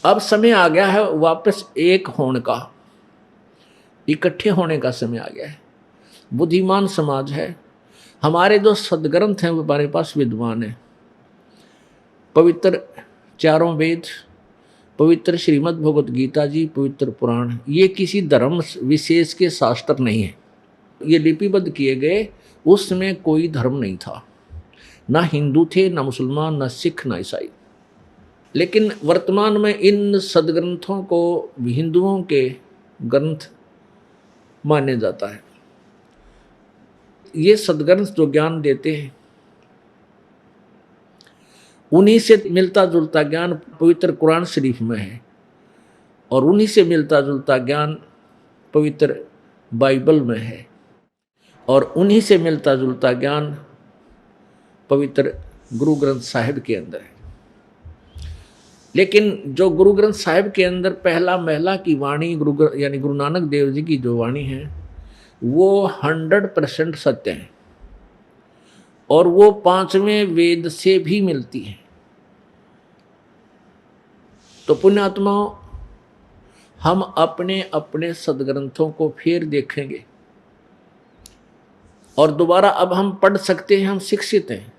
अब समय आ गया है वापस एक होने का, इकट्ठे होने का समय आ गया है। बुद्धिमान समाज है, हमारे जो सदग्रंथ हैं वो हमारे पास विद्वान है। पवित्र चारों वेद, पवित्र श्रीमद् भगवत गीता जी, पवित्र पुराण, ये किसी धर्म विशेष के शास्त्र नहीं है। ये लिपिबद्ध किए गए, उसमें कोई धर्म नहीं था, ना हिंदू थे, ना मुसलमान, ना सिख, ना ईसाई। लेकिन वर्तमान में इन सदग्रंथों को हिंदुओं के ग्रंथ माने जाता है। ये सदग्रंथ जो ज्ञान देते हैं, उन्हीं से मिलता जुलता ज्ञान पवित्र कुरान शरीफ में है, और उन्हीं से मिलता जुलता ज्ञान पवित्र बाइबल में है, और उन्हीं से मिलता जुलता ज्ञान पवित्र गुरु ग्रंथ साहिब के अंदर है। लेकिन जो गुरु ग्रंथ साहिब के अंदर पहला महला की वाणी यानी गुरु नानक देव जी की जो वाणी है, वो 100% सत्य है, और वो पांचवें वेद से भी मिलती है। तो पुण्यात्माओं, हम अपने अपने सदग्रंथों को फिर देखेंगे, और दोबारा अब हम पढ़ सकते हैं, हम शिक्षित हैं।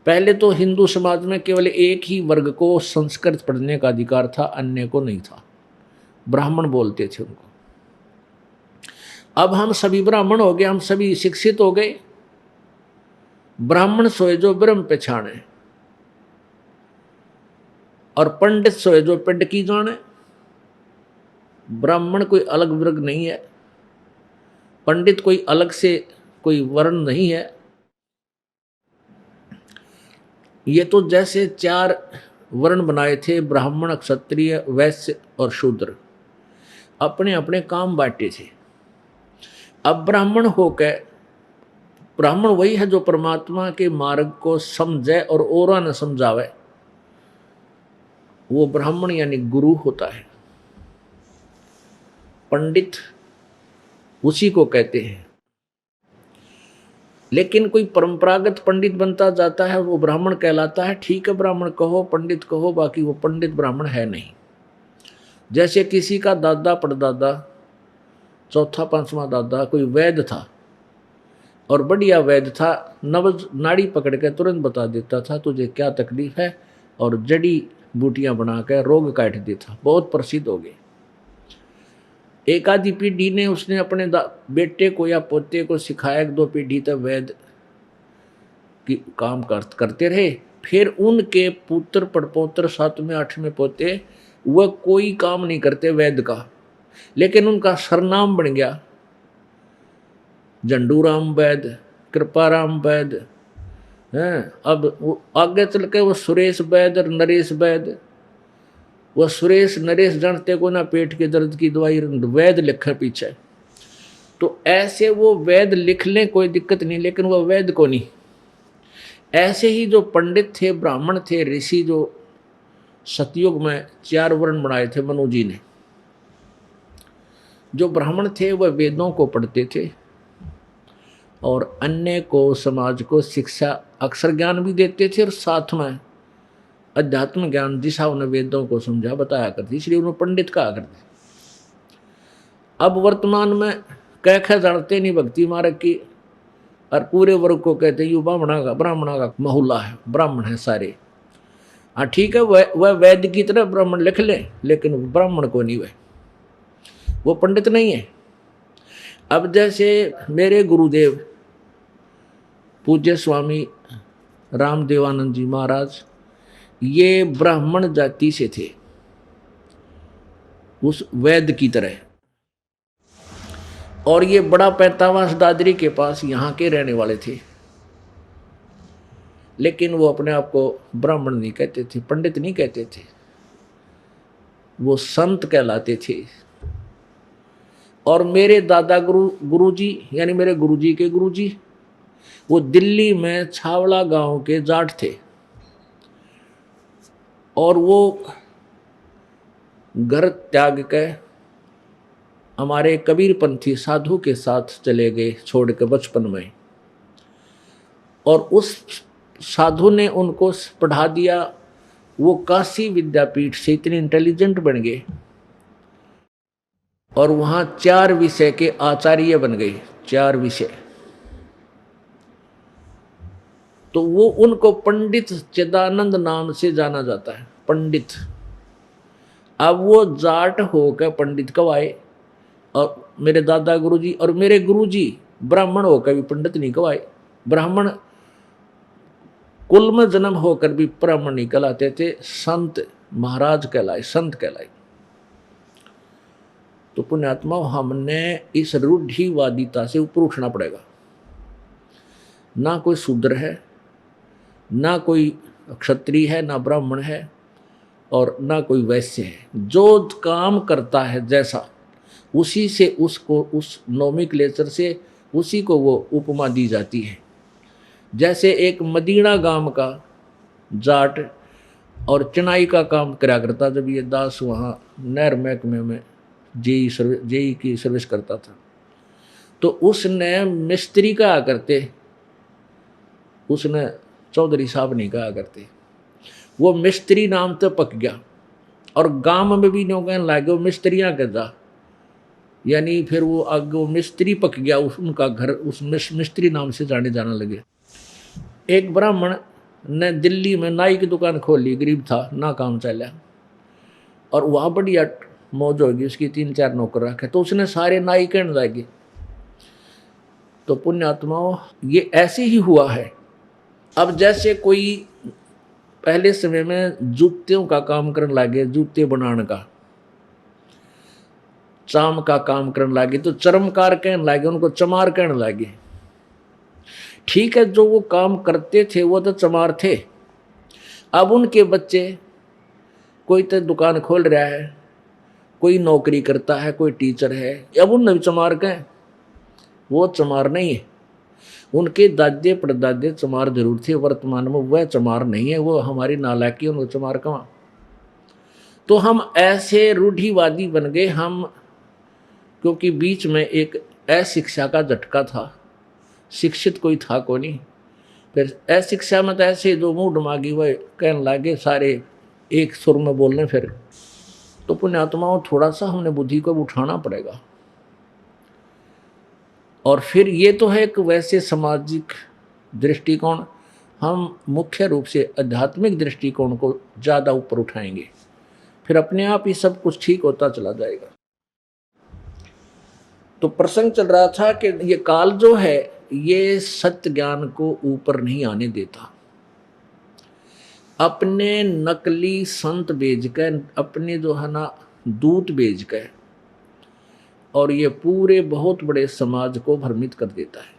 पहले तो हिंदू समाज में केवल एक ही वर्ग को संस्कृत पढ़ने का अधिकार था, अन्य को नहीं था। ब्राह्मण बोलते थे उनको। अब हम सभी ब्राह्मण हो गए, हम सभी शिक्षित हो गए। ब्राह्मण सोए जो ब्रह्म पहचाने, और पंडित सोए जो पिंड की जाने। ब्राह्मण कोई अलग वर्ग नहीं है, पंडित कोई अलग से कोई वर्ण नहीं है। ये तो जैसे 4 वर्ण बनाए थे, ब्राह्मण, क्षत्रिय, वैश्य और शूद्र, अपने अपने काम बांटे थे। अब ब्राह्मण होकर, ब्राह्मण वही है जो परमात्मा के मार्ग को समझे और औरों न समझावे, वो ब्राह्मण यानी गुरु होता है। पंडित उसी को कहते हैं। लेकिन कोई परंपरागत पंडित बनता जाता है, वो ब्राह्मण कहलाता है। ठीक है, ब्राह्मण कहो, पंडित कहो, बाकी वो पंडित ब्राह्मण है नहीं। जैसे किसी का दादा परदादा, चौथा पांचवा दादा कोई वैद्य था, और बढ़िया वैद्य था, नब्ज नाड़ी पकड़ के तुरंत बता देता था तुझे क्या तकलीफ है, और जड़ी बूटियां बनाकर रोग काट देता, बहुत प्रसिद्ध हो गए। एक आधी पीढ़ी ने उसने अपने बेटे को या पोते को सिखाया, 1-2 पीढ़ी तक वैद्य की काम करते रहे। फिर उनके पुत्र पड़पोत्र 7वें 8वें पोते, वह कोई काम नहीं करते वैद्य का, लेकिन उनका सरनाम बन गया झंडूराम वैद्य, कृपाराम वैद्य हैं। अब आगे चल के वो सुरेश वैद्य, नरेश वैद्य। वह सुरेश नरेश जानते को ना, पेट के दर्द की दवाई वैद्य लिखा पीछे। तो ऐसे वो वैद्य लिख लें, कोई दिक्कत नहीं, लेकिन वह वैद्य को नहीं। ऐसे ही जो पंडित थे, ब्राह्मण थे, ऋषि, जो सतयुग में 4 वर्ण बनाए थे मनु जी ने। जो ब्राह्मण थे वह वेदों को पढ़ते थे, और अन्य को, समाज को शिक्षा, अक्षर ज्ञान भी देते थे, और साथ में अध्यात्म ज्ञान दिशा उन्हें वेदों को समझा बताया करती, इसलिए उन्हें पंडित कहा करते। अब वर्तमान में कह जानते नहीं भक्ति मार्ग की, और पूरे वर्ग को कहते यू ब्राह्मणा का महुला है, ब्राह्मण है सारे। हाँ ठीक है, वह वैद्य की तरह ब्राह्मण लिख ले, लेकिन ब्राह्मण को नहीं, वो पंडित नहीं है। अब जैसे मेरे गुरुदेव पूज्य स्वामी रामदेवानंद जी महाराज, ये ब्राह्मण जाति से थे, उस वैद्य की तरह, और ये बड़ा पैतावास दादरी के पास यहाँ के रहने वाले थे। लेकिन वो अपने आप को ब्राह्मण नहीं कहते थे, पंडित नहीं कहते थे, वो संत कहलाते थे। और मेरे दादा गुरुजी यानी मेरे गुरुजी के गुरुजी, वो दिल्ली में छावड़ा गांव के जाट थे, और वो घर त्याग के हमारे कबीरपंथी साधु के साथ चले गए, छोड़ के बचपन में। और उस साधु ने उनको पढ़ा दिया, वो काशी विद्यापीठ से इतने इंटेलिजेंट बन गए और वहां 4 विषय के आचार्य बन गए, 4 विषय। तो वो उनको पंडित चिदानंद नाम से जाना जाता है, पंडित। अब वो जाट होकर पंडित कब आए, और मेरे दादा गुरुजी और मेरे गुरुजी ब्राह्मण होकर भी पंडित नहीं कहवाए। ब्राह्मण कुल में जन्म होकर भी ब्राह्मण नहीं कहलाते थे, संत महाराज कहलाए, संत कहलाए। तो पुण्यात्मा, हमने इस रूढ़िवादिता से ऊपर उठना पड़ेगा। ना कोई शूद्र है, ना कोई क्षत्रिय है, ना ब्राह्मण है, और ना कोई वैश्य है। जो काम करता है जैसा, उसी से उसको, उस नोमेनक्लेचर से उसी को वो उपमा दी जाती है। जैसे एक मदीना गांव का जाट और चुनाई का काम करा करता, जब ये दास वहाँ नहर महकमे में जेई की सर्विस करता था, तो उसने मिस्त्री कहा करते, उसने चौधरी साहब नहीं कहा करते। वो मिस्त्री नाम तो पक गया, और गांव में भी न्यों कहने लगे वो मिस्त्रियाँ के जा, यानी फिर वो आगे वो मिस्त्री पक गया, उनका घर उस मिस्त्री नाम से जाने जाना लगे। एक ब्राह्मण ने दिल्ली में नाई की दुकान खोल ली, गरीब था, ना काम चला, और वहाँ बढ़िया मौज होगी, उसकी 3-4 नौकर रखे, तो उसने सारे नाई कहने लगे। तो पुण्यात्माओं, ये ऐसे ही हुआ है। अब जैसे कोई पहले समय में जूतियों का काम करने लगे, जूते बनाने का, चाम का काम करने लगे, तो चर्मकार कहने लगे, उनको चमार कहने लगे। ठीक है, जो वो काम करते थे वो तो चमार थे। अब उनके बच्चे, कोई तो दुकान खोल रहा है, कोई नौकरी करता है, कोई टीचर है, अब उन चमार कहें, वो चमार नहीं है। उनके दादे परदादे चमार जरूर थे, वर्तमान में वह चमार नहीं है, वो हमारी नालायकी, उनको चमार कहाँ। तो हम ऐसे रूढ़िवादी बन गए हम, क्योंकि बीच में एक अशिक्षा का झटका था, शिक्षित कोई था को नहीं। फिर अशिक्षा में तो ऐसे जो मुंह डुमागी वह कहने लगे, सारे एक सुर में बोलने। फिर तो पुण्यात्माओं, थोड़ा सा हमने बुद्धि को उठाना पड़ेगा। और फिर ये तो है एक वैसे सामाजिक दृष्टिकोण, हम मुख्य रूप से आध्यात्मिक दृष्टिकोण को ज़्यादा ऊपर उठाएंगे, फिर अपने आप ही सब कुछ ठीक होता चला जाएगा। तो प्रसंग चल रहा था कि ये काल जो है ये सत्य ज्ञान को ऊपर नहीं आने देता। अपने नकली संत भेज कर, अपने जो है ना दूत भेज कर, और ये पूरे बहुत बड़े समाज को भ्रमित कर देता है।